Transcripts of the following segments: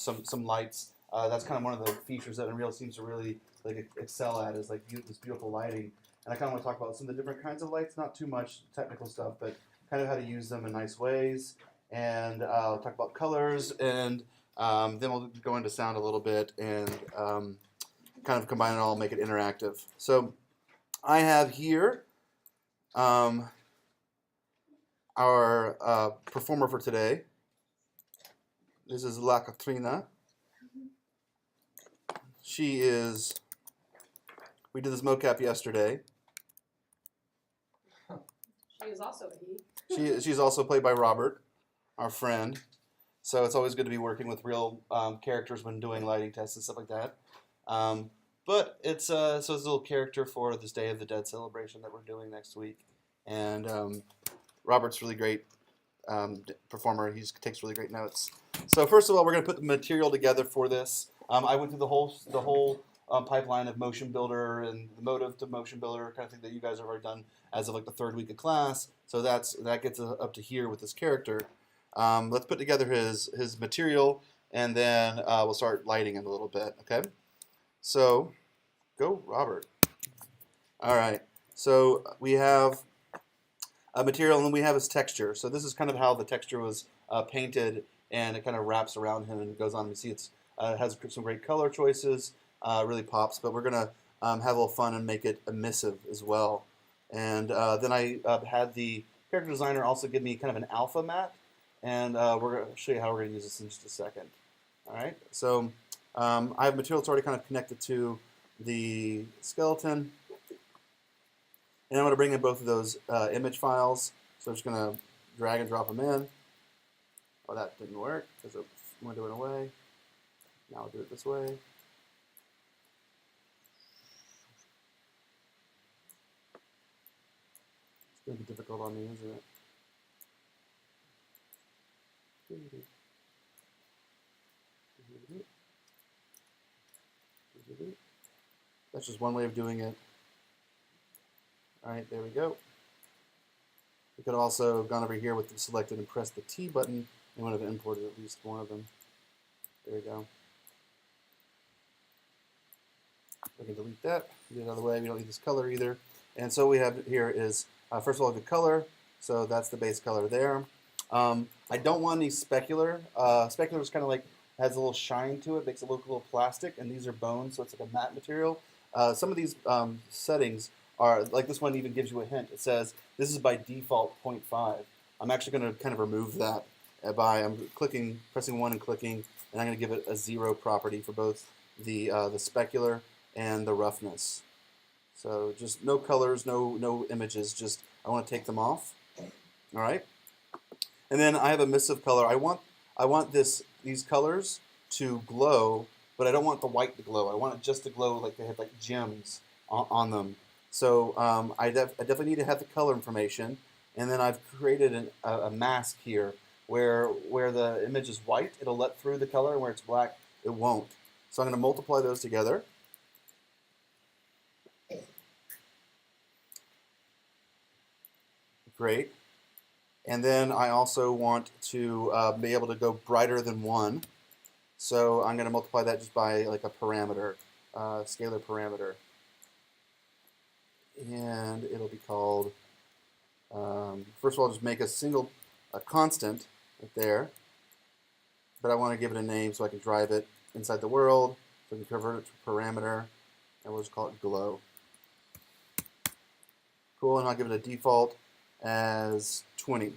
some lights. That's kind of one of the features that Unreal seems to really like excel at, is like this beautiful lighting. And I kind of want to talk about some of the different kinds of lights, not too much technical stuff, but kind of how to use them in nice ways. And talk about colors, and then we'll go into sound a little bit, and kind of combine it all and make it interactive. So I have here our performer for today. This is La Katrina. She is, we did this mocap yesterday. She is also a he. She's also played by Robert, our friend. So it's always good to be working with real characters when doing lighting tests and stuff like that. But it's so it's a little character for this Day of the Dead celebration that we're doing next week. And Robert's really great performer. He takes really great notes. So first of all, we're going to put the material together for this. I went through the whole pipeline of motion builder and the motive to motion builder kind of thing that you guys have already done as of like the third week of class. So that gets us up to here with this character. Let's put together his material, and then we'll start lighting it a little bit. Okay. So go, Robert. All right. So we have a material, and then we have his texture. So this is kind of how the texture was painted, and it kind of wraps around him and goes on. You see, it has some great color choices, really pops. But we're gonna have a little fun and make it emissive as well. And then I had the character designer also give me kind of an alpha matte, and we're gonna show you how we're gonna use this in just a second. All right. So I have material that's already kind of connected to the skeleton. And I'm going to bring in both of those image files. So I'm just going to drag and drop them in. Oh, that didn't work because it went to it away. Now I'll do it this way. It's going to be difficult on me, isn't it? That's just one way of doing it. All right, there we go. We could have also gone over here with them selected and pressed the T button, and would have imported at least one of them. There we go. We can delete that. Get it out of the way. We don't need this color either. And so what we have here is, first of all, the color. So that's the base color there. I don't want any specular. Specular is kind of like, has a little shine to it, makes it look a little plastic, and these are bones, so it's like a matte material. Some of these settings are, like this one even gives you a hint. It says, this is by default 0.5. I'm actually going to kind of remove that I'm pressing 1 and clicking, and I'm going to give it a 0 property for both the specular and the roughness. So just no colors, no images, just I want to take them off. All right. And then I have a emissive color. I want these colors to glow, but I don't want the white to glow. I want it just to glow like they have like gems on them. So I definitely need to have the color information, and then I've created a mask here where the image is white, it'll let through the color, and where it's black, it won't. So I'm going to multiply those together. Great. And then I also want to be able to go brighter than 1. So I'm going to multiply that just by like a parameter, scalar parameter. And it'll be called, first of all, just make a constant right there. But I want to give it a name so I can drive it inside the world. So I can convert it to a parameter, and we'll just call it glow. Cool, and I'll give it a default as 20.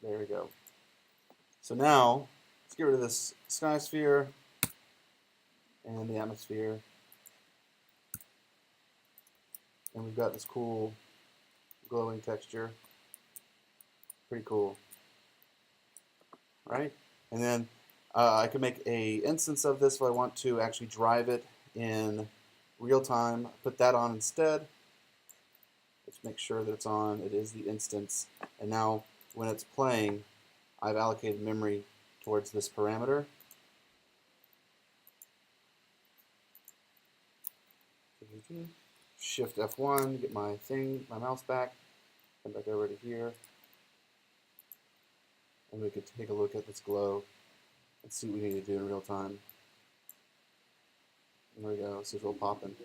There we go. So now, let's get rid of this sky sphere and the atmosphere. And we've got this cool glowing texture. Pretty cool. Right? And then I can make a instance of this if I want to actually drive it in real time. Put that on instead. It's Just make sure that it's on. It is the instance. And now when it's playing, I've allocated memory towards this parameter. Shift F1, get my mouse back, come back over to here, and we could take a look at this glow and see what we need to do in real time. There we go, see it's real popping.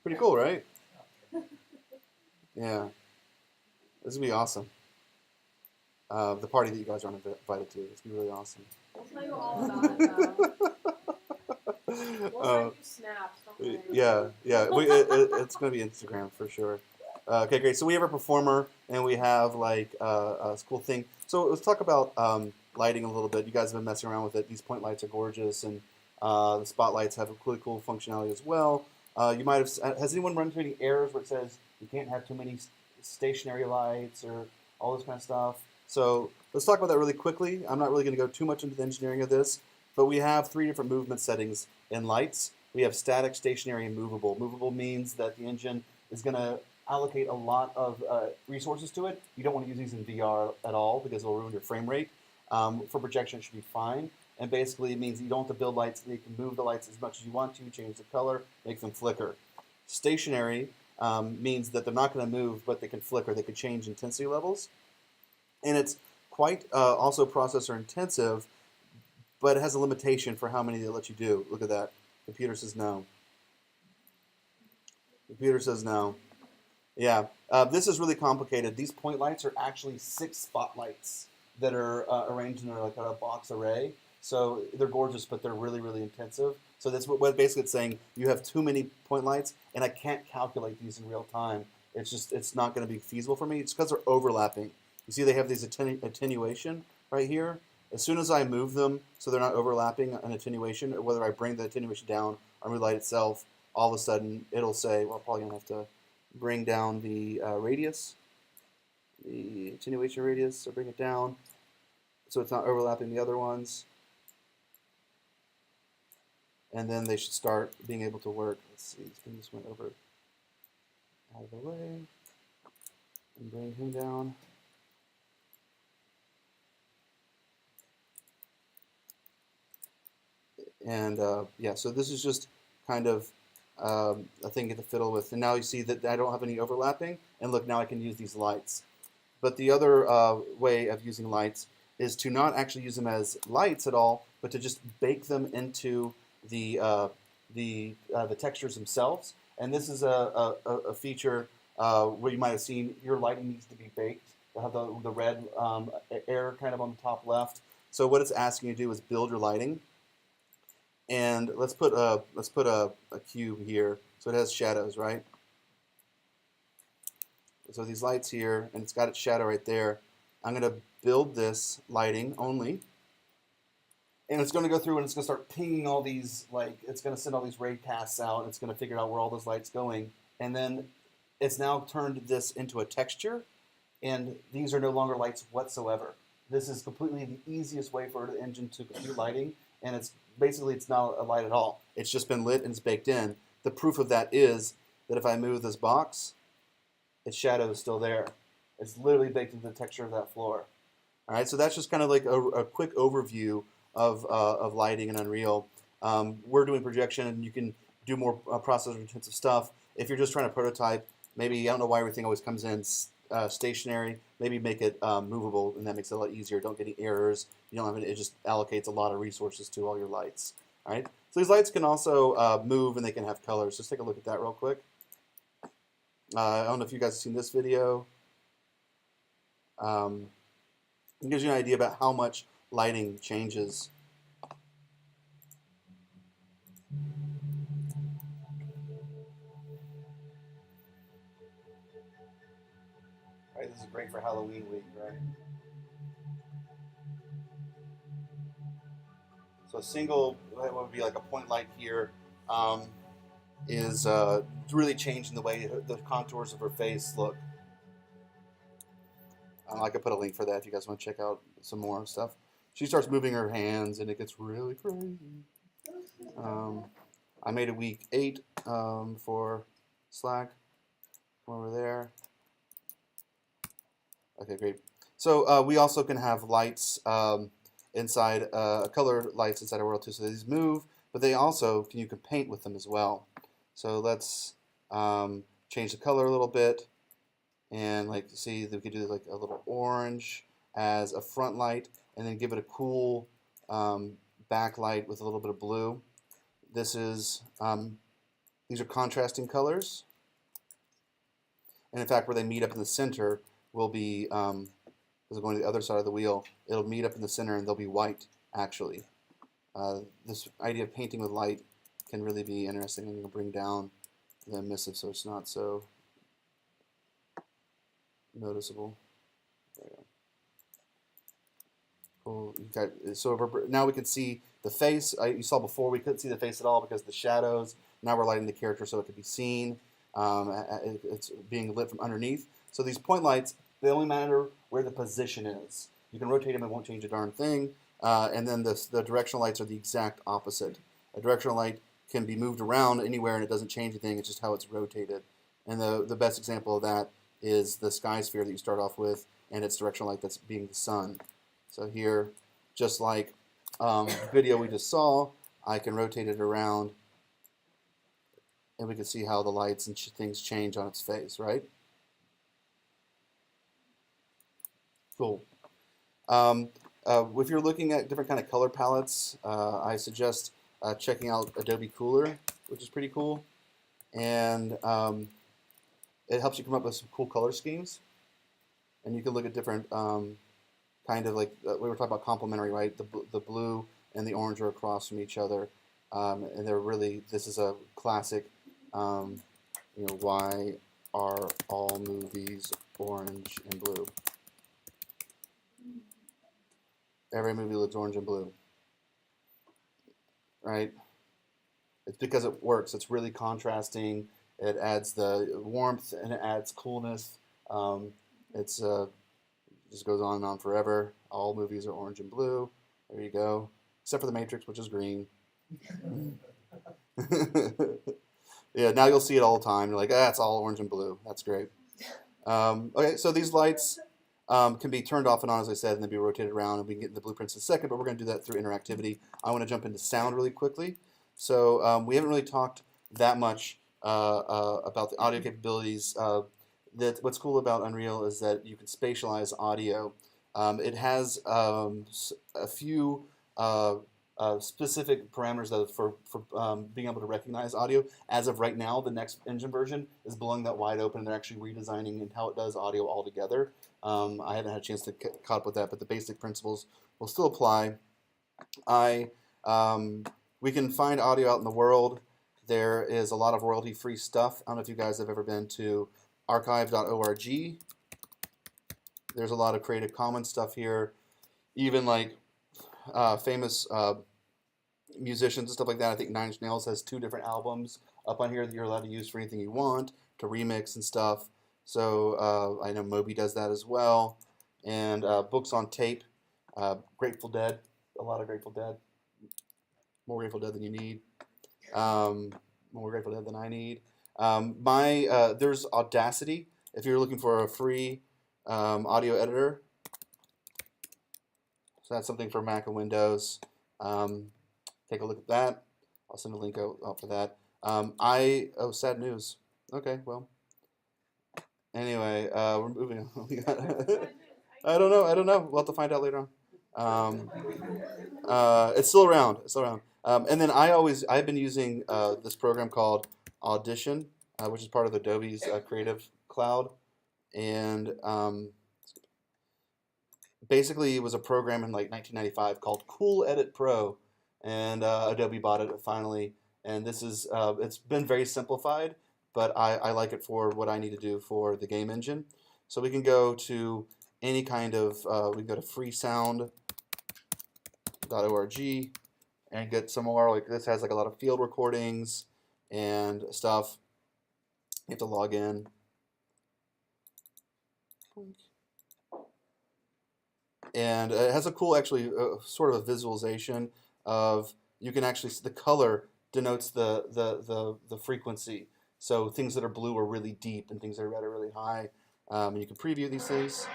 Pretty cool, right? Yeah. This would be awesome. The party that you guys aren't invited to, it's going to be really awesome. We'll tell you all about it, though. We'll send you snaps. Don't worry. Yeah. It's going to be Instagram for sure. Okay, great. So we have a performer, and we have like a cool thing. So let's talk about lighting a little bit. You guys have been messing around with it. These point lights are gorgeous, and the spotlights have a really cool functionality as well. You might have. Has anyone run into any errors where it says you can't have too many stationary lights or all this kind of stuff? So let's talk about that really quickly. I'm not really going to go too much into the engineering of this, but we have 3 different movement settings in lights. We have static, stationary, and movable. Movable means that the engine is going to allocate a lot of resources to it. You don't want to use these in VR at all because it'll ruin your frame rate. For projection, it should be fine. And basically, it means you don't have to build lights. You can move the lights as much as you want to, change the color, make them flicker. Stationary means that they're not going to move, but they can flicker. They can change intensity levels. And it's quite also processor intensive, but it has a limitation for how many they let you do. Look at that. Computer says no. Computer says no. Yeah, this is really complicated. These point lights are actually 6 spotlights that are arranged in like a box array. So they're gorgeous, but they're really, really intensive. So that's what basically it's saying. You have too many point lights, and I can't calculate these in real time. It's not going to be feasible for me. It's because they're overlapping. You see they have these attenuation right here. As soon as I move them so they're not overlapping an attenuation, or whether I bring the attenuation down or move the light itself, all of a sudden it'll say, well, I'm probably going to have to bring down the radius, the attenuation radius, so bring it down so it's not overlapping the other ones. And then they should start being able to work. Let's see, let's bring this one over out of the way and bring him down. And yeah, so this is just kind of a thing to fiddle with. And now you see that I don't have any overlapping. And look, now I can use these lights. But the other way of using lights is to not actually use them as lights at all, but to just bake them into the textures themselves. And this is a feature where you might have seen your lighting needs to be baked. They'll have the red air kind of on the top left. So what it's asking you to do is build your lighting. And let's put a cube here, so it has shadows, right? So these lights here, and it's got its shadow right there. I'm going to build this lighting only, and it's going to go through and it's going to start pinging all these, like it's going to send all these ray casts out, and it's going to figure out where all those lights going, and then it's now turned this into a texture, and these are no longer lights whatsoever. This is completely the easiest way for the engine to compute lighting, and it's basically it's not a light at all. It's just been lit and it's baked in. The proof of that is that if I move this box, its shadow is still there. It's literally baked into the texture of that floor. All right, so that's just kind of like a quick overview of lighting in Unreal. We're doing projection, and you can do more processor-intensive stuff. If you're just trying to prototype, maybe I don't know why everything always comes in stationary. Maybe make it movable, and that makes it a lot easier. Don't get any errors. You don't have any, it just allocates a lot of resources to all your lights. All right. So these lights can also move, and they can have colors. Just take a look at that real quick. I don't know if you guys have seen this video. It gives you an idea about how much lighting changes. Right, this is great for Halloween week, right? So a single, what would be like a point light here, is really changing the way the contours of her face look. I could put a link for that if you guys want to check out some more stuff. She starts moving her hands, and it gets really crazy. I made a week 8 for Slack over there. Okay, great. So we also can have lights inside, colored lights inside our world too. So these move, but they also you can paint with them as well. So let's change the color a little bit, and like see that we could do like a little orange as a front light, and then give it a cool backlight with a little bit of blue. This is these are contrasting colors, and in fact, where they meet up in the center will be because going to the other side of the wheel, it'll meet up in the center and they'll be white actually. This idea of painting with light can really be interesting, and you'll bring down the emissive so it's not so noticeable. There you go. Cool. Now we can see the face. You saw before we couldn't see the face at all because of the shadows. Now we're lighting the character so it can be seen. It's being lit from underneath. So these point lights, they only matter where the position is. You can rotate them, it won't change a darn thing. And then the directional lights are the exact opposite. A directional light can be moved around anywhere and it doesn't change anything, it's just how it's rotated. And the best example of that is the sky sphere that you start off with, and its directional light that's being the sun. So here, just like the video we just saw, I can rotate it around and we can see how the lights and things change on its face, right? Cool. If you're looking at different kind of color palettes, I suggest checking out Adobe Cooler, which is pretty cool. And it helps you come up with some cool color schemes. And you can look at different kind of like, we were talking about complementary, right? The blue and the orange are across from each other. And they're really, this is a classic, why are all movies orange and blue? Every movie looks orange and blue, right? It's because it works. It's really contrasting. It adds the warmth and it adds coolness. It's just goes on and on forever. All movies are orange and blue. There you go. Except for The Matrix, which is green. Yeah, now you'll see it all the time. You're like, it's all orange and blue. That's great. Okay, so these lights can be turned off and on, as I said, and then be rotated around, and we can get into the blueprints in a second, but we're going to do that through interactivity. I want to jump into sound really quickly. So we haven't really talked that much about the audio capabilities. What's cool about Unreal is that you can spatialize audio. It has a few specific parameters for being able to recognize audio. As of right now, the next engine version is blowing that wide open. They're actually redesigning and how it does audio altogether. I haven't had a chance to caught up with that, but the basic principles will still apply. We can find audio out in the world. There is a lot of royalty-free stuff. I don't know if you guys have ever been to archive.org. There's a lot of Creative Commons stuff here. Even like famous musicians and stuff like that. I think Nine Inch Nails has 2 different albums up on here that you're allowed to use for anything you want, to remix and stuff. So I know Moby does that as well. And books on tape, Grateful Dead, a lot of Grateful Dead. More Grateful Dead than you need. More Grateful Dead than I need. There's Audacity. If you're looking for a free audio editor, so that's something for Mac and Windows. Take a look at that. I'll send a link out for that. Sad news. Okay, well. Anyway, we're moving on. I don't know. We'll have to find out later on. It's still around. And then I've been using this program called Audition, which is part of Adobe's Creative Cloud. And basically it was a program in like 1995 called Cool Edit Pro. And Adobe bought it finally. And this is, it's been very simplified, but I like it for what I need to do for the game engine. So we can go to any kind of, we can go to freesound.org and get some more, like this has like a lot of field recordings and stuff. You have to log in. And it has a cool, actually, sort of a visualization of, you can actually see the color denotes the frequency. So things that are blue are really deep and things that are red are really high. And you can preview these things,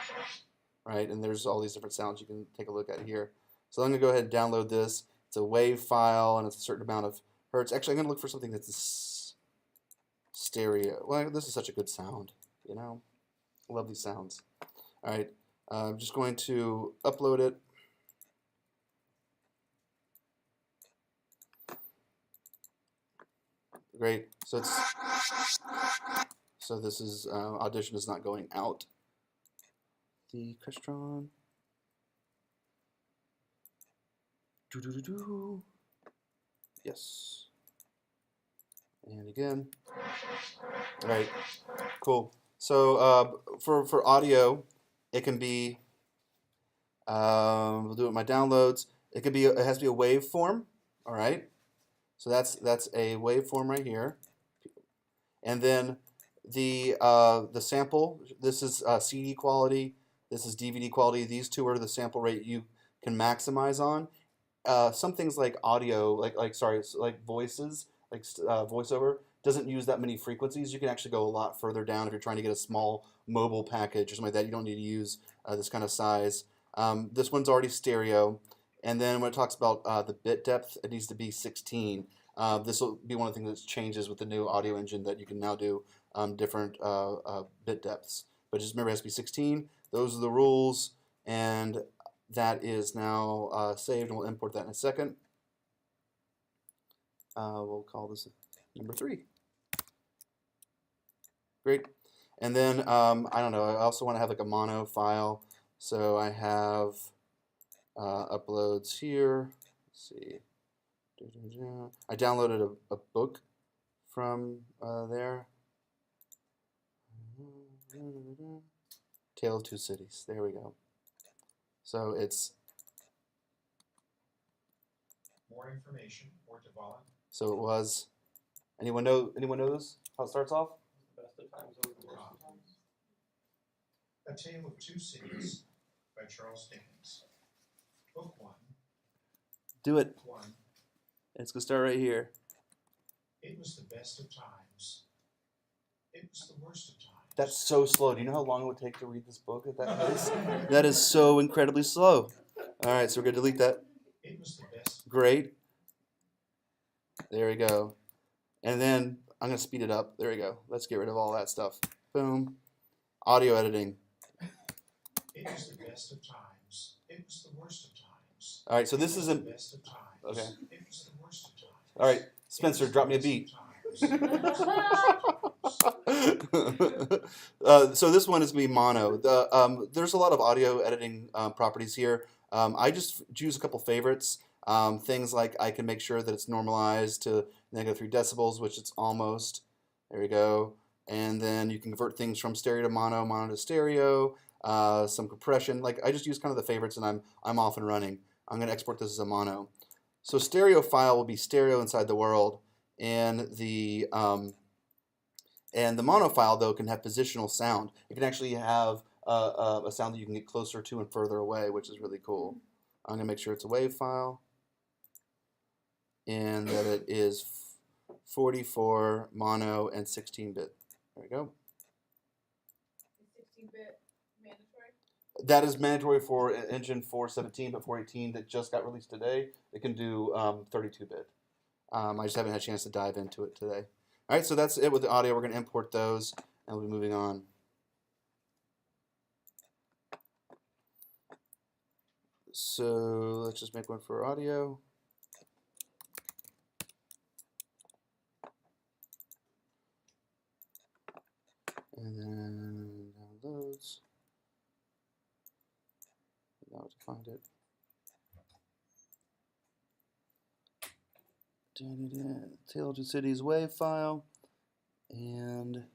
right? And there's all these different sounds you can take a look at here. So I'm going to go ahead and download this. It's a WAV file, and it's a certain amount of hertz. Actually, I'm going to look for something that's stereo. Well, this is such a good sound, you know? I love these sounds. All right, I'm just going to upload it. Great. So this is Audition is not going out. The Crestron. Do. Yes. And again. All right. Cool. So for audio, it can be. We'll do it with my downloads. It could be. It has to be a waveform. All right. So that's a waveform right here. And then the sample. This is CD quality. This is DVD quality. These two are the sample rate you can maximize on. Some things like audio, like voices, like voiceover, doesn't use that many frequencies. You can actually go a lot further down if you're trying to get a small mobile package or something like that. You don't need to use this kind of size. This one's already stereo. And then when it talks about the bit depth, it needs to be 16. This will be one of the things that changes with the new audio engine, that you can now do different bit depths. But just remember, it has to be 16. Those are the rules. And that is now saved, and we'll import that in a second. We'll call this number 3. Great. And then, I don't know, I also want to have like a mono file. So I have uploads here. Let's see. I downloaded a book from there. Tale of Two Cities. There we go. So it's more information or to volunteer. So it was. Anyone know this? How it starts off? Best of times over the worst of times. A Tale of Two Cities by Charles Dickens. Book 1. Do it. 1. It's gonna start right here. It was the best of times. It was the worst of times. That's so slow. Do you know how long it would take to read this book at that pace? That is so incredibly slow. All right, so we're gonna delete that. It was the best. Great. There we go. And then I'm gonna speed it up. There we go. Let's get rid of all that stuff. Boom. Audio editing. It was the best of times. It was the worst of times. All right, so this is the a. best of times. Okay. It was the worst of times. All right, Spencer, drop me a beat. So this one is going to be mono. There's a lot of audio editing properties here. I just choose a couple favorites. Things like I can make sure that it's normalized to -3 decibels, which it's almost. There we go. And then you can convert things from stereo to mono, mono to stereo. Some compression. Like I just use kind of the favorites, and I'm off and running. I'm going to export this as a mono. So stereo file will be stereo inside the world, and the mono file though can have positional sound. It can actually have a sound that you can get closer to and further away, which is really cool. I'm gonna make sure it's a WAV file, and that it is 44 mono and 16-bit. There we go. 16-bit mandatory? That is mandatory for Engine 417, but 418 that just got released today, it can do 32-bit. I just haven't had a chance to dive into it today. All right, so that's it with the audio. We're going to import those, and we'll be moving on. So let's just make one for audio. And then downloads. Now to find it. Tale of Two Cities WAV file. And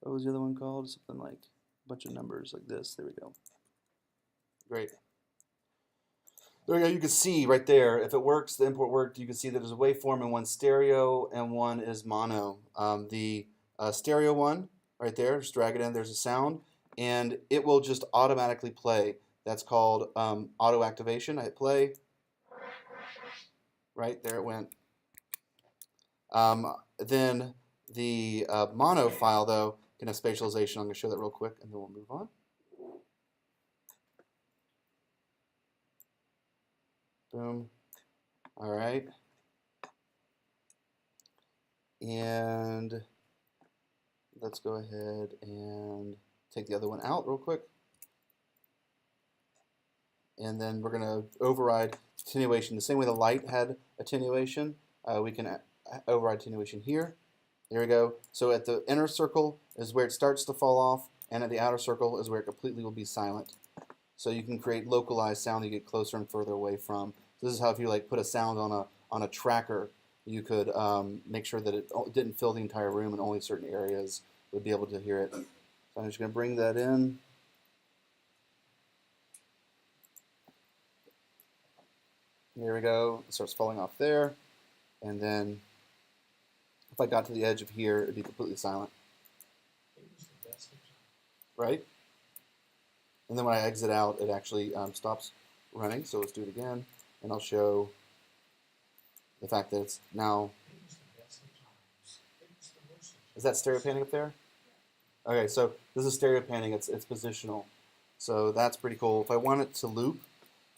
what was the other one called? Something like a bunch of numbers like this. There we go. Great. There we go. You can see right there, if it works, the import worked. You can see that there's a waveform and one stereo and one is mono. The stereo one right there, just drag it in. There's a sound, and it will just automatically play. That's called auto activation. I hit play. Right there it went. Then The mono file, though, can have spatialization. I'm going to show that real quick, and then we'll move on. Boom. All right. And let's go ahead and take the other one out real quick. And then we're going to override attenuation. The same way the light had attenuation, we can override attenuation here. There we go. So at the inner circle is where it starts to fall off, and at the outer circle is where it completely will be silent. So you can create localized sound that you get closer and further away from. So this is how if you like put a sound on a tracker, you could make sure that it didn't fill the entire room and only certain areas would be able to hear it. So I'm just going to bring that in. Here we go. It starts falling off there. And then if I got to the edge of here, it'd be completely silent. Right? And then when I exit out, it actually stops running. So let's do it again. And I'll show the fact that it's now... Is that stereo panning up there? Okay, so this is stereo panning. It's positional. So that's pretty cool. If I want it to loop,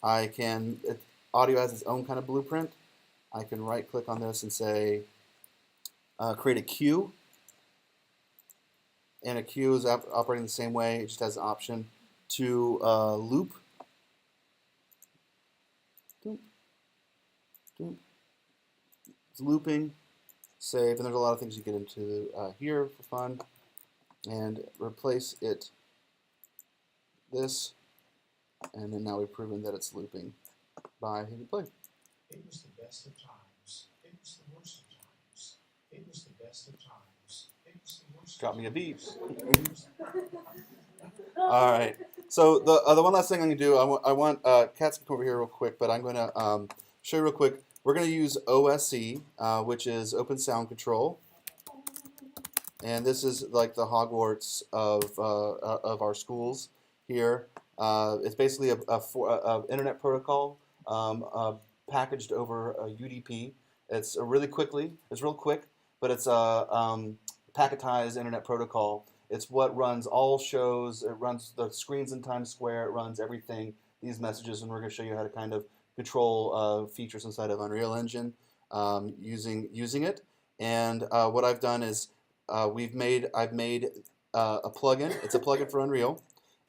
I can... Audio has its own kind of blueprint. I can right-click on this and say, create a queue. And a queue is operating the same way. It just has an option to loop. It's looping, save, and there's a lot of things you get into here for fun. And replace it this, and then now we've proven that it's looping by hitting play. It was the best of times. It was the worst of times. It was the best of times. It was the worst. Got me a beep. All right. So the one last thing I'm going to do, I want Kat's to come over here real quick, but I'm going to show you real quick. We're going to use OSC, which is Open Sound Control, and this is like the Hogwarts of our schools here. It's basically a internet protocol packaged over a UDP. It's real quick, but it's a packetized internet protocol. It's what runs all shows. It runs the screens in Times Square. It runs everything, these messages, and we're going to show you how to kind of control features inside of Unreal Engine using it. And what I've done is I've made a plugin. It's a plugin for Unreal,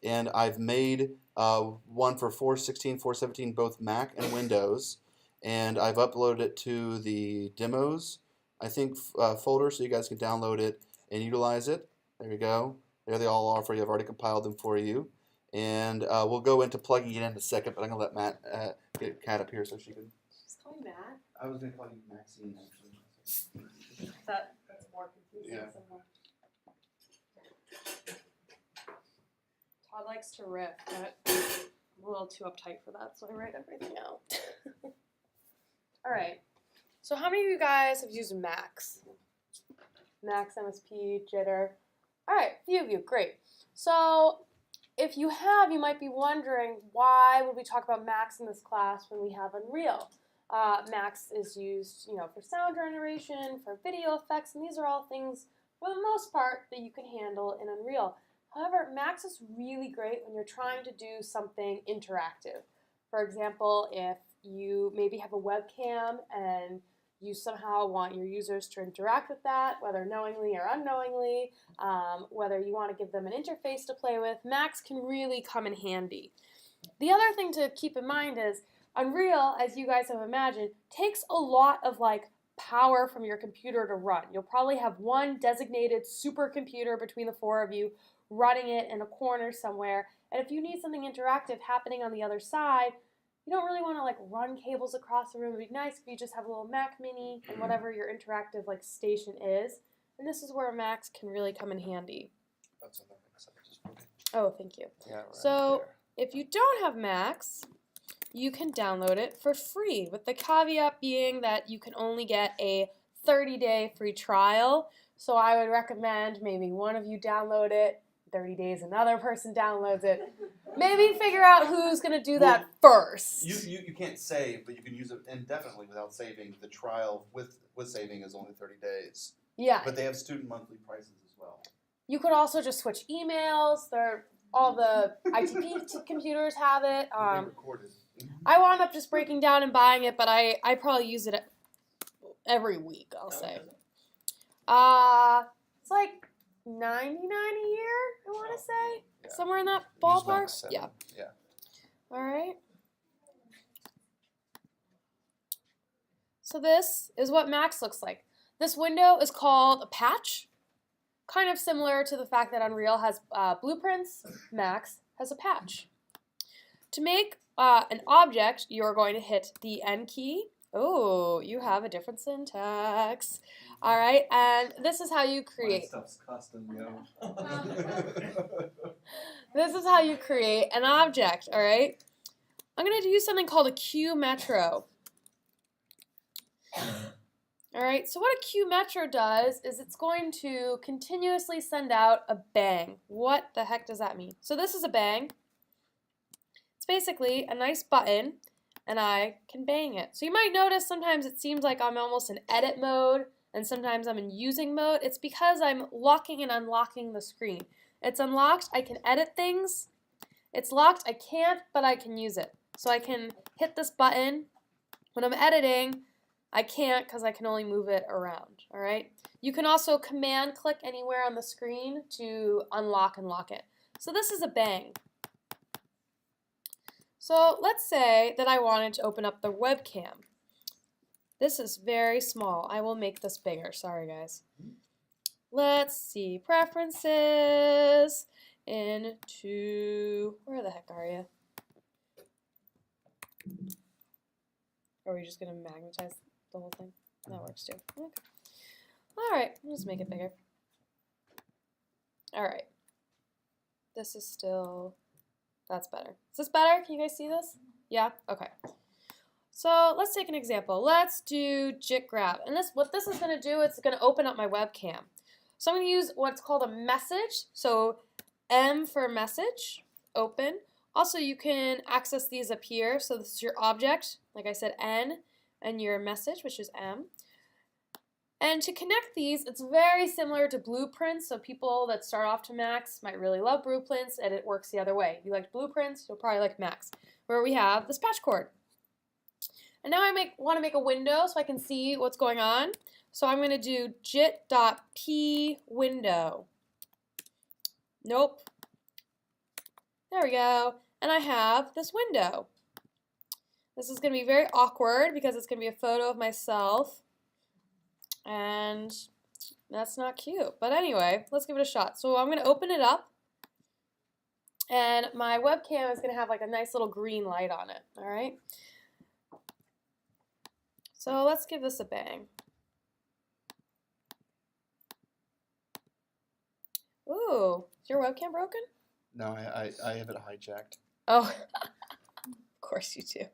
and I've made one for 4.16, 4.17, both Mac and Windows, and I've uploaded it to the demos, I think, folder, so you guys can download it and utilize it. There you go. There they all are for you. I've already compiled them for you. And we'll go into plugging it in a second, but I'm going to let Matt get Kat up here so she can... Just call me Matt. I was going to call you Maxine, actually. That's more confusing. Yeah. Somewhere. Todd likes to riff, but I'm a little too uptight for that, so I write everything out. All right. So how many of you guys have used Max? Max, MSP, Jitter. All right, a few of you. Great. So if you have, you might be wondering, why would we talk about Max in this class when we have Unreal? Max is used, for sound generation, for video effects, and these are all things, for the most part, that you can handle in Unreal. However, Max is really great when you're trying to do something interactive. For example, if you maybe have a webcam and you somehow want your users to interact with that, whether knowingly or unknowingly, whether you want to give them an interface to play with, Max can really come in handy. The other thing to keep in mind is Unreal, as you guys have imagined, takes a lot of power from your computer to run. You'll probably have one designated supercomputer between the four of you running it in a corner somewhere, and if you need something interactive happening on the other side, you don't really want to run cables across the room. It would be nice if you just have a little Mac Mini and whatever your interactive station is. And this is where Max can really come in handy. That's another thing. Oh, thank you. Yeah, right so there. if you don't have Max, you can download it for free, with the caveat being that you can only get a 30-day free trial. So I would recommend maybe one of you download it, 30 days another person downloads it. Maybe figure out who's going to do that first. You can't save, but you can use it indefinitely without saving. The trial with saving is only 30 days. Yeah. But they have student monthly prices as well. You could also just switch emails. All the ITP computers have it. They recorded. I wound up just breaking down and buying it, but I probably use it every week, I'll say. It's like $99 a year, I want to say. Yeah. Somewhere in that Use ballpark. Max 7. Yeah. Yeah. All right. So this is what Max looks like. This window is called a patch. Kind of similar to the fact that Unreal has blueprints, Max has a patch. To make an object, you're going to hit the N key. Oh, you have a different syntax. All right, and this is how you create. My stuff's custom, yo. This is how you create an object, all right? I'm going to use something called a Q metro. All right, so what a Q metro does is it's going to continuously send out a bang. What the heck does that mean? So this is a bang. It's basically a nice button, and I can bang it. So you might notice sometimes it seems like I'm almost in edit mode, and sometimes I'm in using mode. It's because I'm locking and unlocking the screen. It's unlocked, I can edit things. It's locked, I can't, but I can use it. So I can hit this button. When I'm editing, I can't because I can only move it around, all right? You can also command click anywhere on the screen to unlock and lock it. So this is a bang. So let's say that I wanted to open up the webcam. This is very small. I will make this bigger. Sorry, guys. Let's see. Preferences. Into... Where the heck are you? Are we just going to magnetize the whole thing? That works too. Okay. Alright. I'll just make it bigger. Alright. This is still... That's better. Is this better? Can you guys see this? Yeah? Okay. So let's take an example. Let's do JIT grab. And what this is going to do, it's going to open up my webcam. So I'm going to use what's called a message. So M for message, open. Also, you can access these up here. So this is your object, like I said, N, and your message, which is M. And to connect these, it's very similar to blueprints. So people that start off to Max might really love blueprints, and it works the other way. If you like blueprints, you'll probably like Max, where we have this patch cord. And now I want to make a window so I can see what's going on. So I'm going to do jit.p window. Nope. There we go. And I have this window. This is going to be very awkward because it's going to be a photo of myself. And that's not cute. But anyway, let's give it a shot. So I'm going to open it up. And my webcam is going to have like a nice little green light on it. All right. So let's give this a bang. Ooh, is your webcam broken? No, I have it hijacked. Oh, of course you do.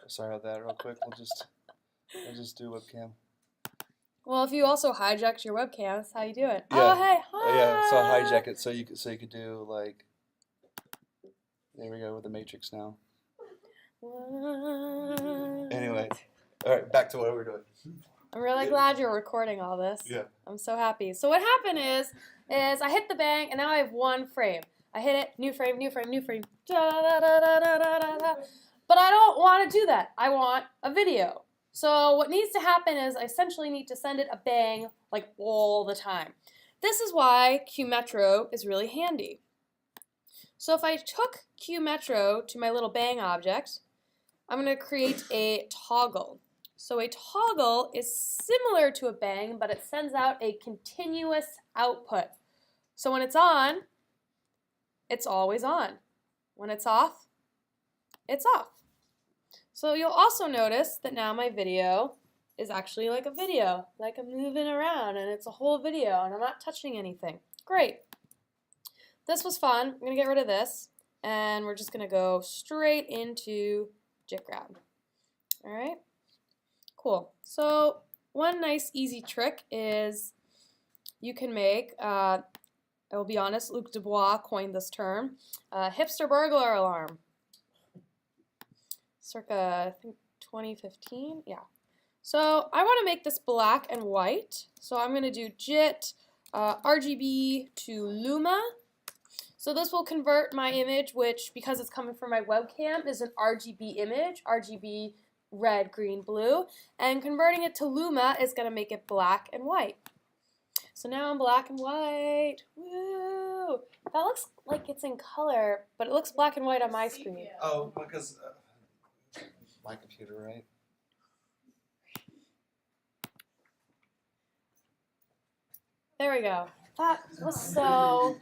Sorry about that. Real quick, we'll just do webcam. Well, if you also hijacked your webcam, that's how you do it. Yeah. Oh, hey, hi. Yeah, so I hijack it so you could do like. There we go with the Matrix now. What? Anyway, all right, back to what we're doing. I'm really glad you're recording all this. Yeah. I'm so happy. So what happened is I hit the bang, and now I have one frame. I hit it, new frame, new frame, new frame. Da, da, da, da, da, da, da, da. But I don't want to do that. I want a video. So what needs to happen is I essentially need to send it a bang like all the time. This is why Q Metro is really handy. So if I took Q Metro to my little bang object, I'm going to create a toggle. So a toggle is similar to a bang, but it sends out a continuous output. So when it's on, it's always on. When it's off, it's off. So you'll also notice that now my video is actually like a video, like I'm moving around and it's a whole video and I'm not touching anything. Great. This was fun. I'm going to get rid of this and we're just going to go straight into JIT grab. All right. Cool. So one nice easy trick is you can make, I will be honest, Luc Dubois coined this term, hipster burglar alarm. Circa, I think, 2015? Yeah. So I want to make this black and white. So I'm going to do JIT RGB to Luma. So this will convert my image, which because it's coming from my webcam is an RGB image, RGB red, green, blue, and converting it to Luma is going to make it black and white. So now I'm black and white. Woo! That looks like it's in color, but it looks black and white on my screen. Oh, because my computer, right? There we go. That was so...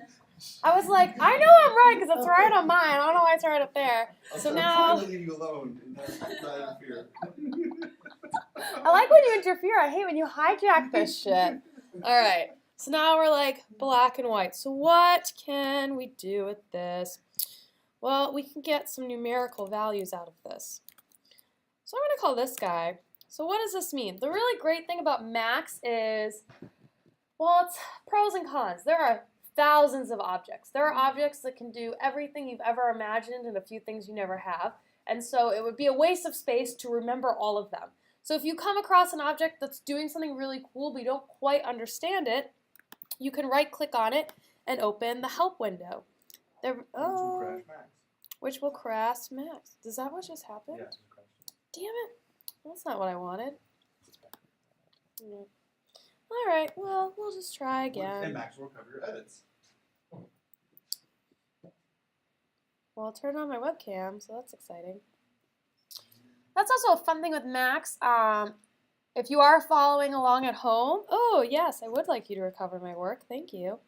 I was like, I know I'm right because it's right on mine. I don't know why it's right up there. So I'm now... trying to leave you alone and not interfere. I like when you interfere. I hate when you hijack this shit. All right. So now we're like black and white. So what can we do with this? Well, we can get some numerical values out of this. So I'm going to call this guy. So what does this mean? The really great thing about Max is, well, it's pros and cons. There are thousands of objects. There are objects that can do everything you've ever imagined and a few things you never have. And so it would be a waste of space to remember all of them. So if you come across an object that's doing something really cool but you don't quite understand it, you can right-click on it and open the help window. There, which will crash Max. Does that what just happened? Yeah. Damn it. That's not what I wanted. Yeah. All right, well, we'll just try again. And Max will cover your edits. Well, I'll turn on my webcam, so that's exciting. That's also a fun thing with Max. If you are following along at home, oh yes, I would like you to recover my work. Thank you.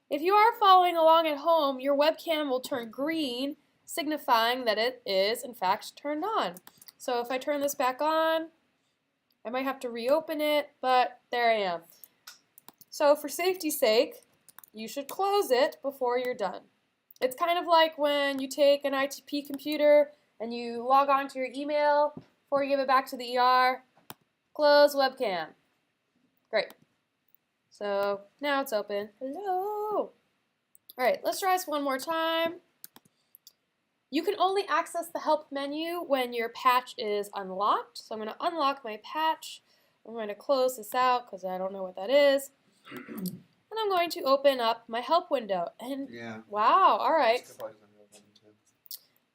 If you are following along at home, your webcam will turn green, signifying that it is, in fact, turned on. So if I turn this back on, I might have to reopen it, but there I am. So for safety's sake, you should close it before you're done. It's kind of like when you take an ITP computer and you log on to your email before you give it back to the ER. Close webcam. Great. So now it's open. Hello. All right, let's try this one more time. You can only access the help menu when your patch is unlocked. So I'm going to unlock my patch. I'm going to close this out because I don't know what that is. And I'm going to open up my help window. And Yeah. wow, all right.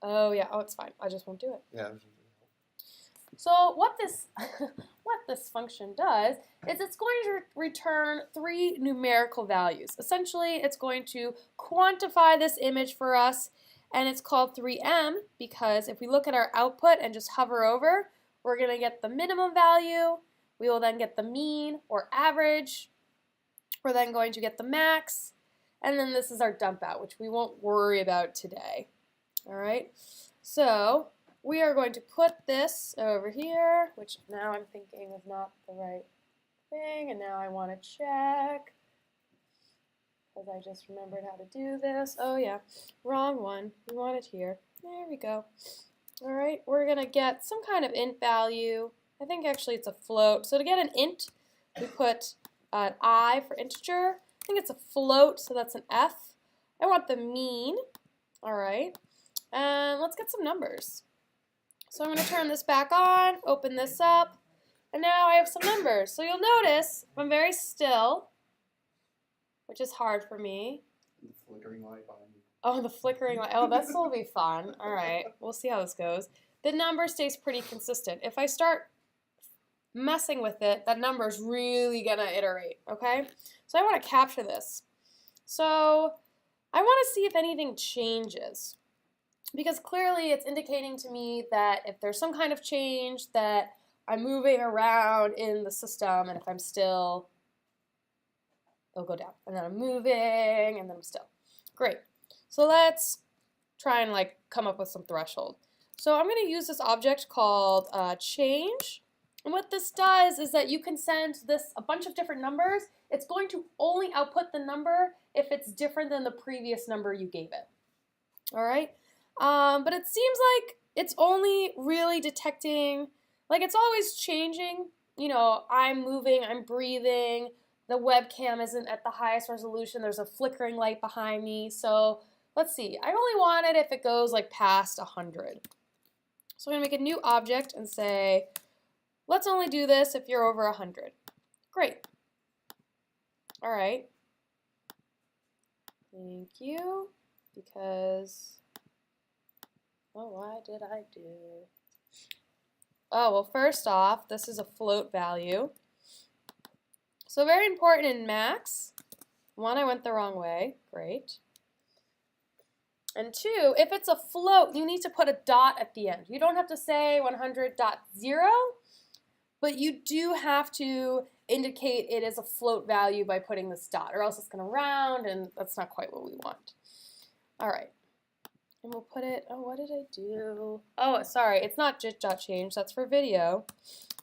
Oh yeah, oh it's fine. I just won't do it. Yeah. So what this function does is it's going to return 3 numerical values. Essentially, it's going to quantify this image for us, and it's called 3M because if we look at our output and just hover over, we're going to get the minimum value. We will then get the mean or average. We're then going to get the max, and then this is our dump out, which we won't worry about today. All right, so we are going to put this over here, which now I'm thinking is not the right thing, and now I want to check because I just remembered how to do this. Oh yeah, wrong one. We want it here. There we go. All right, we're going to get some kind of int value. I think actually it's a float. So to get an int, we put an I for integer. I think it's a float, so that's an F. I want the mean. All right, and let's get some numbers. So I'm going to turn this back on, open this up, and now I have some numbers. So you'll notice I'm very still, which is hard for me. The flickering light behind you. Oh, the flickering light. Oh, this will be fun. All right, we'll see how this goes. The number stays pretty consistent. If I start messing with it, that number is really going to iterate, okay? So I want to capture this. So I want to see if anything changes. Because clearly it's indicating to me that if there's some kind of change that I'm moving around in the system, and if I'm still, it'll go down. And then I'm moving, and then I'm still. Great. So let's try and like come up with some threshold. So I'm going to use this object called change. And what this does is that you can send this a bunch of different numbers. It's going to only output the number if it's different than the previous number you gave it. All right? But it seems like it's only really detecting, like it's always changing. You know, I'm moving, I'm breathing, the webcam isn't at the highest resolution, there's a flickering light behind me. So let's see, I only want it if it goes like past 100. So I'm gonna make a new object and say Let's only do this if you're over 100. Great. All right. Thank you, because, oh, why did I do? Oh, well, first off, this is a float value. So very important in max. One, I went the wrong way. Great. And two, if it's a float, you need to put a dot at the end. You don't have to say 100.0, but you do have to indicate it is a float value by putting this dot, or else it's going to round, and that's not quite what we want. All right. And we'll put it, oh, what did I do? Oh, sorry, it's not just.change, that's for video.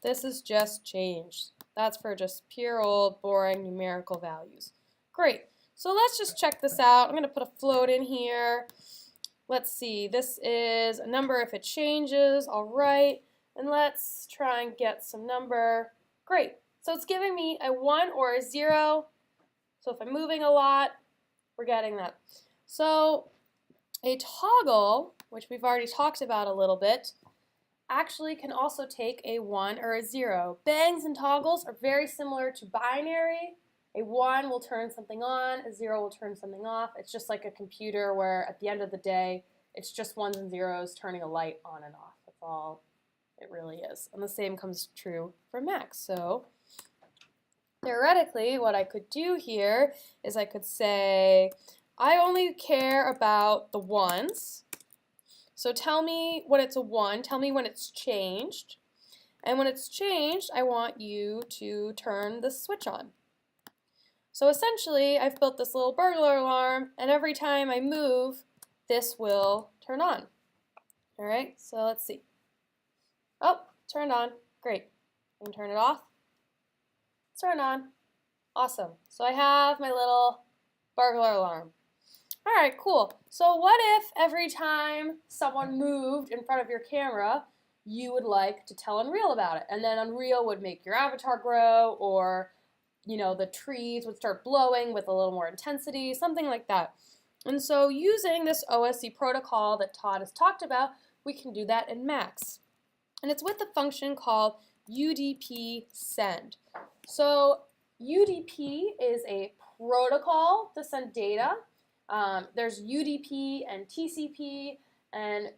This is just change. That's for just pure old boring numerical values. Great. So let's just check this out. I'm going to put a float in here. Let's see. This is a number if it changes. All right. And let's try and get some number. Great. So it's giving me a 1 or a 0. So if I'm moving a lot, we're getting that. So a toggle, which we've already talked about a little bit, actually can also take a 1 or a 0. Bangs and toggles are very similar to binary. A 1 will turn something on, a 0 will turn something off. It's just like a computer where at the end of the day, it's just ones and zeros turning a light on and off. That's all it really is. And the same comes true for Macs. So theoretically, what I could do here is I could say, I only care about the ones. So tell me when it's a 1, tell me when it's changed. And when it's changed, I want you to turn the switch on. So essentially, I've built this little burglar alarm, and every time I move, this will turn on. All right, so let's see. Oh, turned on. Great. I can turn it off. Turn on. Awesome. So I have my little burglar alarm. All right, cool. So what if every time someone moved in front of your camera, you would like to tell Unreal about it? And then Unreal would make your avatar grow, or you know, the trees would start blowing with a little more intensity, something like that. And so using this OSC protocol that Todd has talked about, we can do that in Max. And it's with a function called UDP send. So UDP is a protocol to send data. There's UDP and TCP, and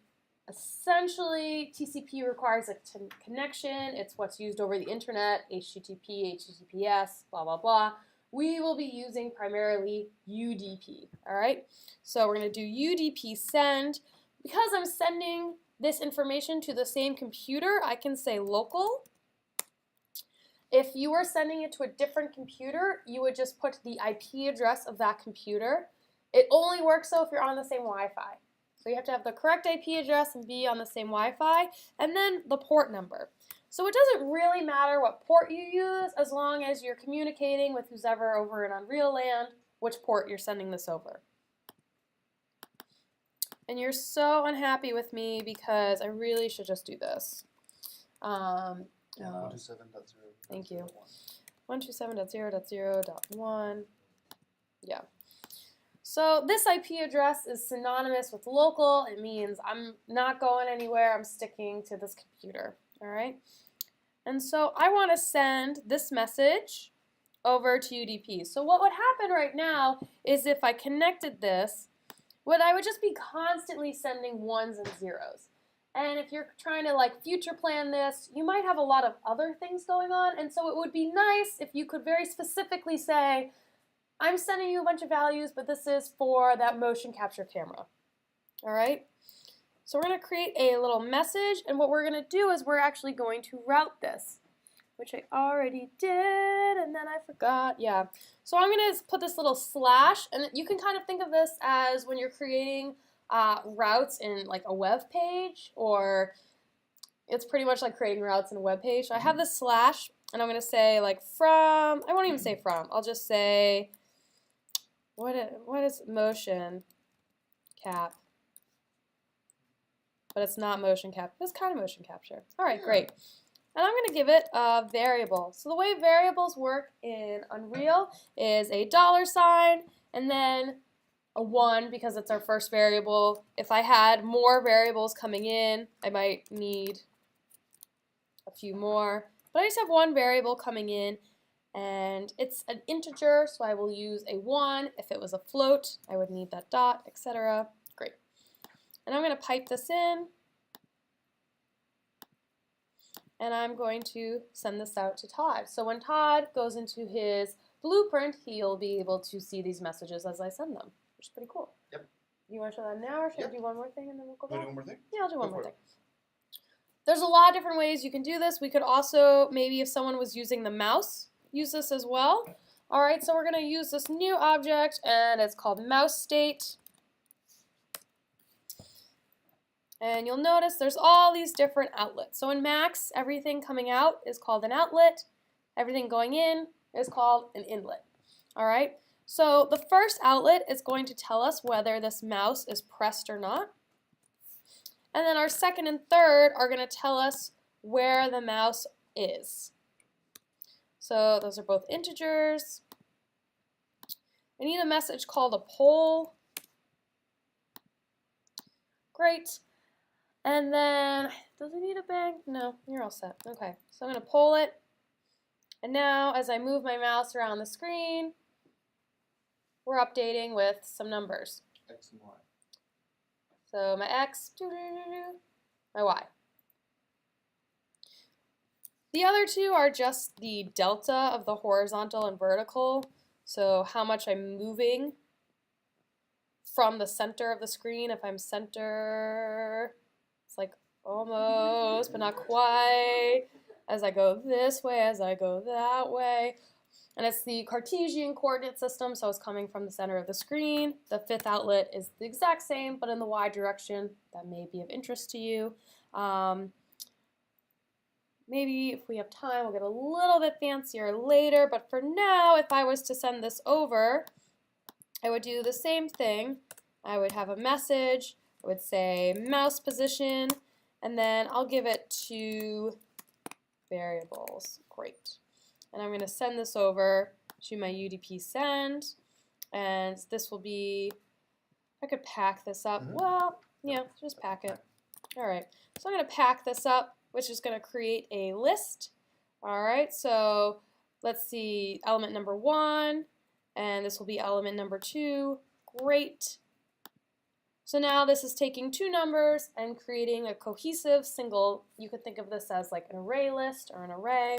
essentially TCP requires a connection. It's what's used over the internet, HTTP, HTTPS, blah, blah, blah. We will be using primarily UDP, all right? So we're going to do UDP send. Because I'm sending this information to the same computer, I can say local. If you were sending it to a different computer, you would just put the IP address of that computer. It only works though if you're on the same Wi-Fi. So you have to have the correct IP address and be on the same Wi-Fi, and then the port number. So it doesn't really matter what port you use as long as you're communicating with who's ever over in Unreal Land which port you're sending this over. And you're so unhappy with me because I really should just do this. Yeah, 127.0. Thank you. 127.0.0.1. Yeah. So this IP address is synonymous with local. It means I'm not going anywhere. I'm sticking to this computer. All right. And so I want to send this message over to UDP. So what would happen right now is if I connected this, I would just be constantly sending ones and zeros. And if you're trying to like future plan this, you might have a lot of other things going on. And so it would be nice if you could very specifically say, I'm sending you a bunch of values, but this is for that motion capture camera. All right? So we're going to create a little message, and what we're going to do is we're actually going to route this, which I already did, and then I forgot. Yeah. So I'm going to put this little slash, and you can kind of think of this as when you're creating routes in like a web page, or it's pretty much like creating routes in a web page. So I have this slash, and I'm going to say like from, I won't even say from, I'll just say, what is motion cap? But it's not motion cap. It's kind of motion capture. All right, great. And I'm going to give it a variable. So the way variables work in Unreal is a $, and then a 1 because it's our first variable. If I had more variables coming in, I might need a few more. But I just have one variable coming in, and it's an integer, so I will use a 1. If it was a float, I would need that dot, etc. Great. And I'm going to pipe this in, and I'm going to send this out to Todd. So when Todd goes into his blueprint, he'll be able to see these messages as I send them, which is pretty cool. Yep. You want to show that now, or should Yep. I do one more thing and then we'll go Want back? to do one more thing? Yeah, I'll do one Go more for thing. it. There's a lot of different ways you can do this. We could also, maybe if someone was using the mouse, use this as well. All right, so we're going to use this new object, and it's called mouse state. And you'll notice there's all these different outlets. So in Max, everything coming out is called an outlet. Everything going in is called an inlet. All right, so the first outlet is going to tell us whether this mouse is pressed or not. And then our second and third are going to tell us where the mouse is. So those are both integers. I need a message called a poll. Great. And then, does it need a bang? No, you're all set. Okay, so I'm going to poll it. And now as I move my mouse around the screen, we're updating with some numbers. X and Y. So my X, my Y. The other two are just the delta of the horizontal and vertical. So how much I'm moving from the center of the screen. If I'm center, it's like almost, but not quite. As I go this way, as I go that way. And it's the Cartesian coordinate system, so it's coming from the center of the screen. The fifth outlet is the exact same, but in the Y direction. That may be of interest to you. Maybe if we have time, we'll get a little bit fancier later, but for now, if I was to send this over, I would do the same thing. I would have a message, I would say mouse position, and then I'll give it 2 variables. Great. And I'm going to send this over to my UDP send, and this will be, I could pack this up. Well, yeah, just pack it. All right, so I'm going to pack this up, which is going to create a list. All right, so let's see, element number 1, and this will be element number 2. Great. So now this is taking 2 numbers and creating a cohesive single, you could think of this as like an array list or an array.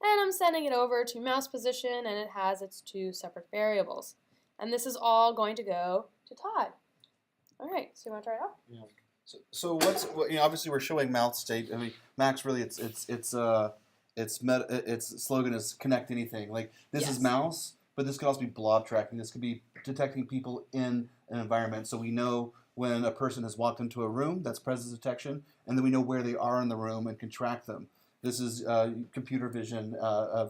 And I'm sending it over to mouse position, and it has its 2 separate variables. And this is all going to go to Todd. All right, so you want to try it out? Yeah. So obviously we're showing mouse state. I mean, Max really its slogan is connect anything. Like this is mouse, but this could also be blob tracking. This could be detecting people in an environment. So we know when a person has walked into a room, that's presence detection, and then we know where they are in the room and can track them. This is computer vision,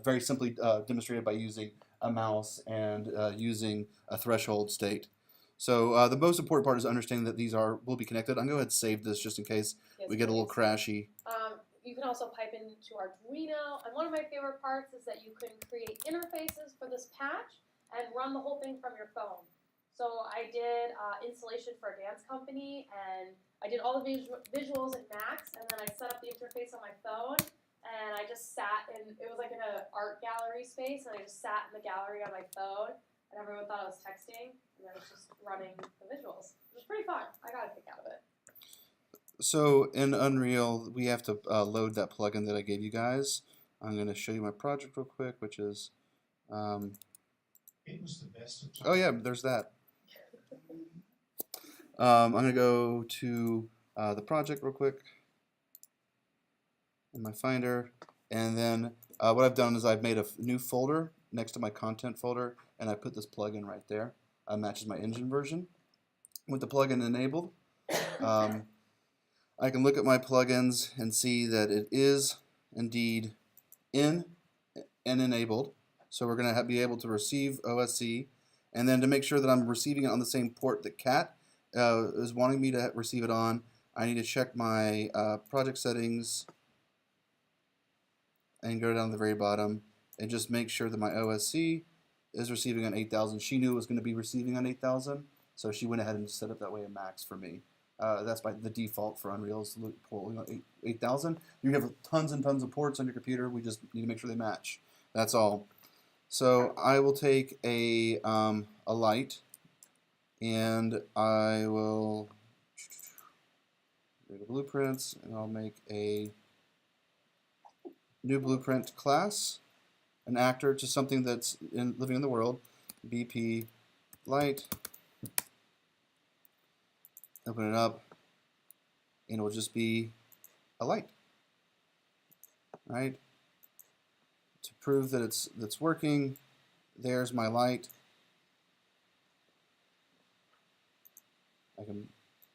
very simply demonstrated by using a mouse and using a threshold state. So the most important part is understanding that these will be connected. I'm going to go ahead and save this just in case we get a little crashy. You can also pipe into Arduino, and one of my favorite parts is that you can create interfaces for this patch and run the whole thing from your phone. So I did installation for a dance company, and I did all the visuals in Max, and then I set up the interface on my phone, and I just sat in, it was like in an art gallery space, and I just sat in the gallery on my phone, and everyone thought I was texting, and I was just running the visuals. It was pretty fun. I got a kick out of it. So in Unreal, we have to load that plugin that I gave you guys. I'm going to show you my project real quick, which is, It was the best of times. oh yeah, there's that. I'm going to go to the project real quick in my Finder, and then what I've done is I've made a new folder next to my content folder, and I put this plugin right there. Matches my engine version. With the plugin enabled, I can look at my plugins and see that it is indeed in and enabled. So we're going to be able to receive OSC, and then to make sure that I'm receiving it on the same port that Kat is wanting me to receive it on, I need to check my project settings and go down to the very bottom and just make sure that my OSC is receiving on 8,000. She knew it was going to be receiving on 8,000, so she went ahead and set it that way in Max for me. That's by the default for Unreal's port, 8,000. You have tons and tons of ports on your computer. We just need to make sure they match. That's all. So I will take a light, and I will go to blueprints, and I'll make a new blueprint class, an actor, just something that's living in the world. BP light. Open it up, and it will just be a light. Right? To prove that it's working, there's my light.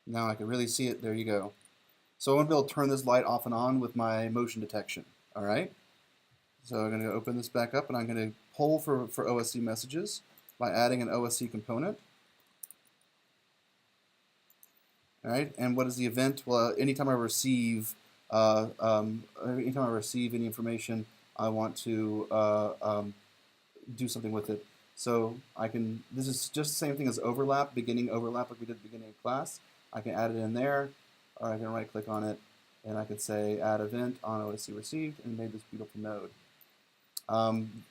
Now I can really see it. There you go. So I want to be able to turn this light off and on with my motion detection. All right. So I'm going to open this back up, and I'm going to poll for OSC messages by adding an OSC component. All right. And what is the event? Well, anytime I receive any information, I want to do something with it. So I can. This is just the same thing as overlap, beginning overlap, like we did at the beginning of class. I can add it in there, or I can right-click on it, and I can say Add Event on OSC Received, and made this beautiful node.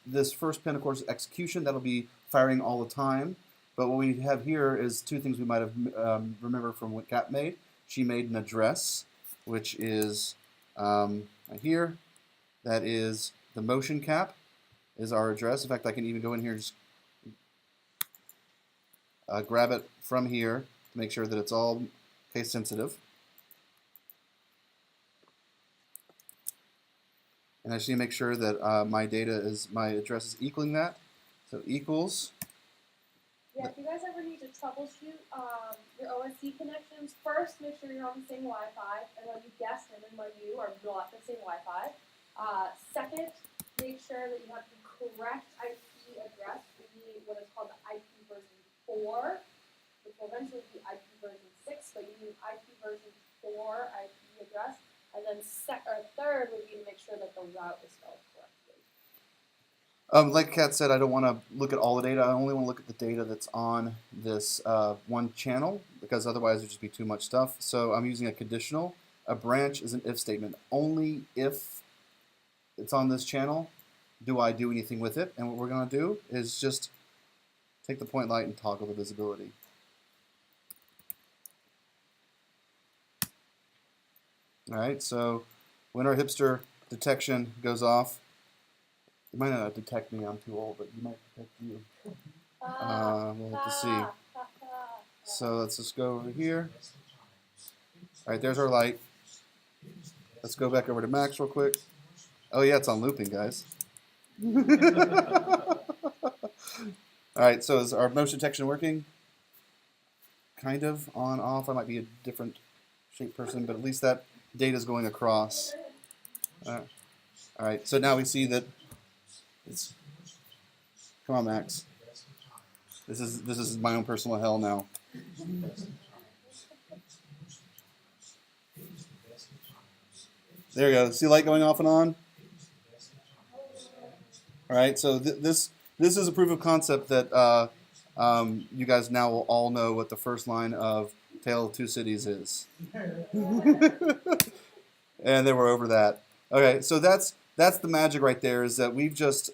This first pin, of course, is execution. That'll be firing all the time. But what we have here is two things we might have remember from what Kat made. She made an address, which is right here. That is the motion cap, is our address. In fact, I can even go in here and just grab it from here to make sure that it's all case sensitive. And I just need to make sure that my address is equaling that. So equals. Yeah, if you guys ever need to troubleshoot your OSC connections, first make sure you're on the same Wi-Fi, and when you guessed him and when you are not the same Wi-Fi. Second, make sure that you have the correct IP address, which will be what is called the IP version 4, which will eventually be IP version 6, but you need IP version 4 IP address. And then third would be to make sure that the route is spelled correctly. Like Kat said, I don't want to look at all the data. I only want to look at the data that's on this one channel, because otherwise thered just be too much stuff. So I'm using a conditional. A branch is an if statement. Only if it's on this channel do I do anything with it. And what we're going to do is just take the point light and toggle the visibility. All right, so when our hipster detection goes off, it might not detect me, I'm too old, but you might detect you. We'll have to see. So let's just go over here. All right, there's our light. Let's go back over to Max real quick. Oh yeah, it's on looping, guys. All right, so is our motion detection working? Kind of, on, off. I might be a different shape person, but at least that data is going across. All right, so now we see that it's. Come on, Max. This is my own personal hell now. There you go. See light going off and on? All right, so this is a proof of concept that you guys now will all know what the first line of Tale of Two Cities is. And then we're over that. Okay, so that's the magic right there, is that we've just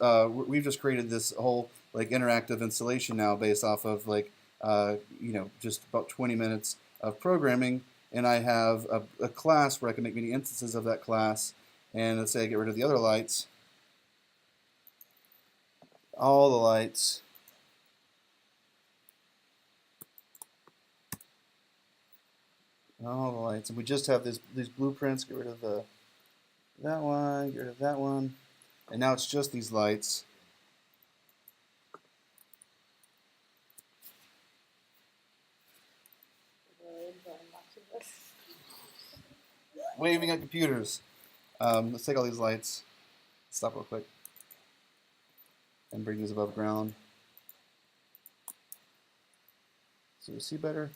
created this whole like interactive installation now based off of like just about 20 minutes of programming, and I have a class where I can make many instances of that class. And let's say I get rid of the other lights, all the lights. All the lights, and we just have these blueprints. Get rid of that one, get rid of that one, and now it's just these lights. Waving at computers. Let's take all these lights. Stop real quick, and bring these above ground so you see better.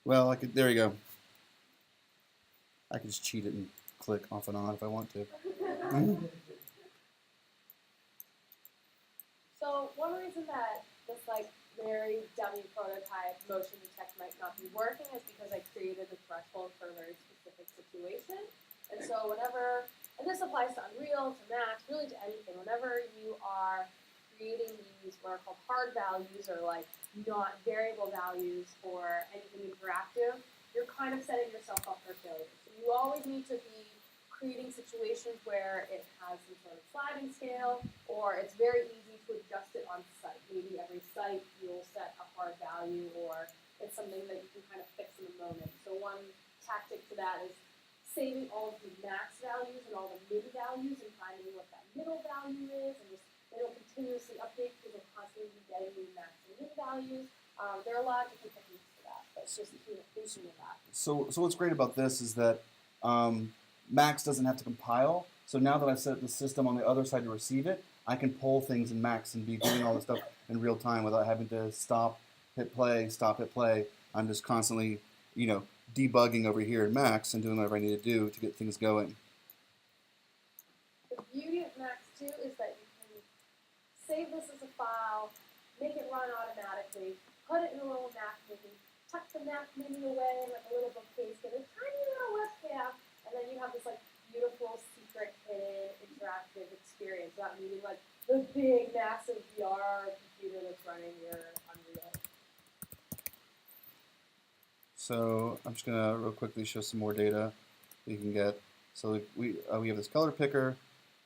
Well, there you go. I can just cheat it and click off and on if I want to. So one reason that this like very dummy prototype motion detect might not be working is because I created a threshold for a very specific situation. And so whenever, and this applies to Unreal, to Max, really to anything, whenever you are creating these what are called hard values or like not variable values for anything interactive, you're kind of setting yourself up for failure. So you always need to be creating situations where it has some sort of sliding scale, or it's very easy to adjust it on site. Maybe every site you'll set a hard value, or it's something that you can kind of fix in the moment. So one tactic to that is saving all of the max values and all the mid values and finding what that middle value is, and just they don't continuously update because they're constantly getting new max and mid values. There are a lot of different techniques for that, but just thinking of that. So what's great about this is that Max doesn't have to compile. So now that I've set the system on the other side to receive it, I can pull things in Max and be doing all this stuff in real time without having to stop, hit play, stop, hit play. I'm just constantly, debugging over here in Max and doing whatever I need to do to get things going. The beauty of Max too is that you can save this as a file, make it run automatically, put it in a little Mac mini, tuck the Mac mini away in like a little bookcase, get a tiny little webcam, and then you have this like beautiful secret hidden interactive experience without needing like the big massive VR computer that's running your Unreal. So I'm just gonna real quickly show some more data that you can get. So we have this color picker,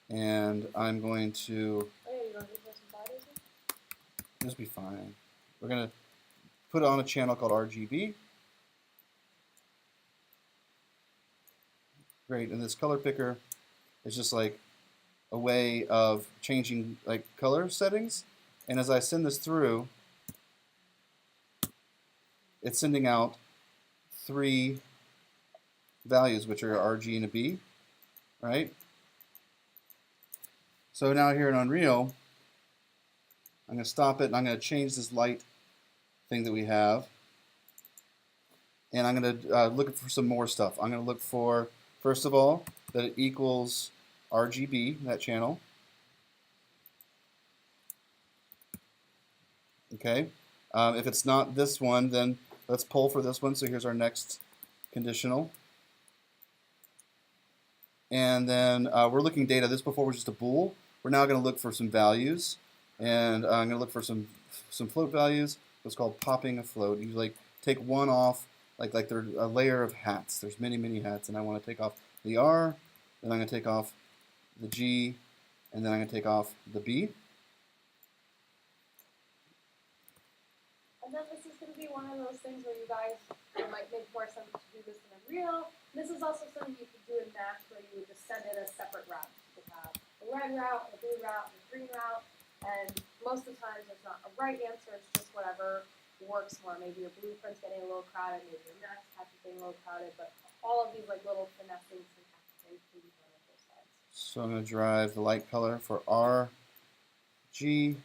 and I'm going to. Oh yeah, you want to put some bodies in? This will be fine. We're gonna put it on a channel called RGB. Great, and this color picker is just like a way of changing like color settings. And as I send this through, it's sending out 3 values, which are RG and a B, right? So now here in Unreal, I'm going to stop it and I'm going to change this light thing that we have. And I'm going to look for some more stuff. I'm going to look for, first of all, that it equals RGB, that channel. Okay. If it's not this one, then let's pull for this one. So here's our next conditional. And then we're looking data. This before was just a bool. We're now going to look for some values. And I'm going to look for some float values. What's called popping a float. You like take one off, like there's a layer of hats. There's many, many hats. And I want to take off the R. Then I'm going to take off the G. And then I'm going to take off the B. And then this is going to be one of those things where you guys, it might make more sense to do this in Unreal. This is also something you could do in Max where you would just send it as separate routes. You could have the red route, the blue route, and the green route. And most of the time there's not a right answer, it's just whatever works more. Maybe your blueprint's getting a little crowded, maybe your Max patch is getting a little crowded, but all of these like little finessing syntactic things can be done on both sides. So I'm going to drive the light color for R, G,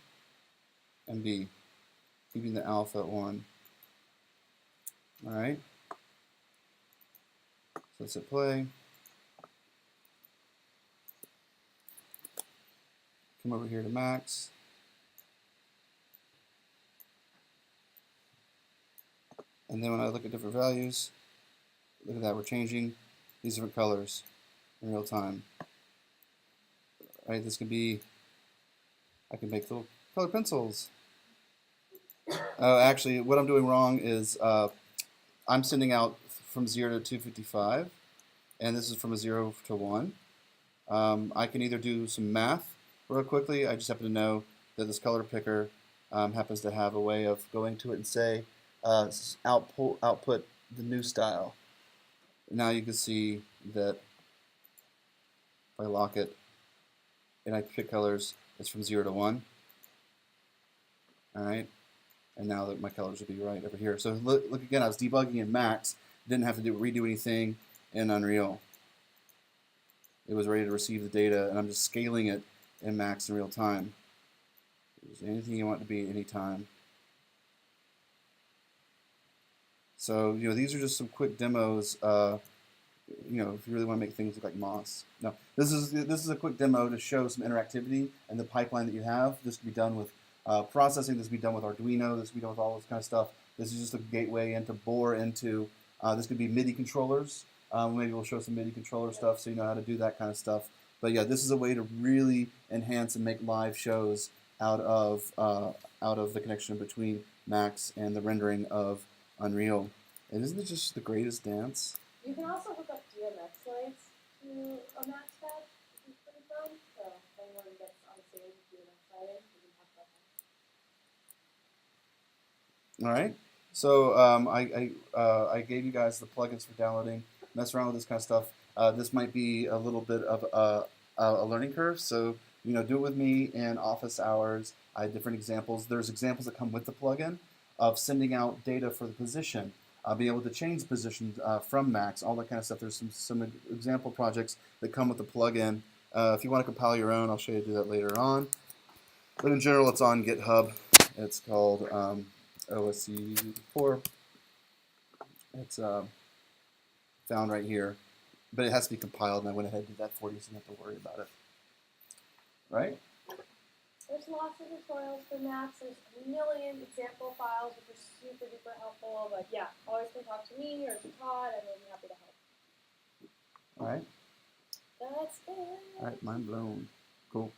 and B, keeping the alpha at 1. All right. So let's hit play. Come over here to Max. And then when I look at different values, look at that, we're changing these different colors in real time. Right, this could be, I can make little color pencils. Actually, what I'm doing wrong is I'm sending out from 0 to 255, and this is from a 0 to 1. I can either do some math real quickly. I just happen to know that this color picker happens to have a way of going to it and say, output the new style. Now you can see that if I lock it and I pick colors, it's from 0 to 1. All right, and now that my colors will be right over here. So look again, I was debugging in Max, didn't have to redo anything in Unreal. It was ready to receive the data, and I'm just scaling it in Max in real time. There's anything you want it to be anytime. So these are just some quick demos you know, if you really want to make things look like moss. No, this is a quick demo to show some interactivity and the pipeline that you have. This can be done with processing. This can be done with Arduino. This can be done with all this kind of stuff. This is just a gateway into bore into. This could be MIDI controllers. Maybe we'll show some MIDI controller stuff so you know how to do that kind of stuff. But yeah, this is a way to really enhance and make live shows out of the connection between Max and the rendering of Unreal. And isn't it just the greatest dance? You can also hook up DMX lights to a Max pad, which is pretty fun. So if anyone gets on stage with DMX lighting, we can talk about that. All right. So I gave you guys the plugins for downloading. Mess around with this kind of stuff. This might be a little bit of a learning curve. So you know, do it with me in office hours. I have different examples. There's examples that come with the plugin of sending out data for the position. Being able to change the position from Max, all that kind of stuff. There's some example projects that come with the plugin. If you want to compile your own, I'll show you how to do that later on. But in general, it's on GitHub. It's called OSC4. It's found right here. But it has to be compiled, and I went ahead and did that for you so you don't have to worry about it. Right? There's lots of tutorials for Max. There's a million example files, which are super duper helpful. But yeah, always can talk to me or to Todd, and we'll be happy to help. All right. That's it. All right, mind blown. Cool.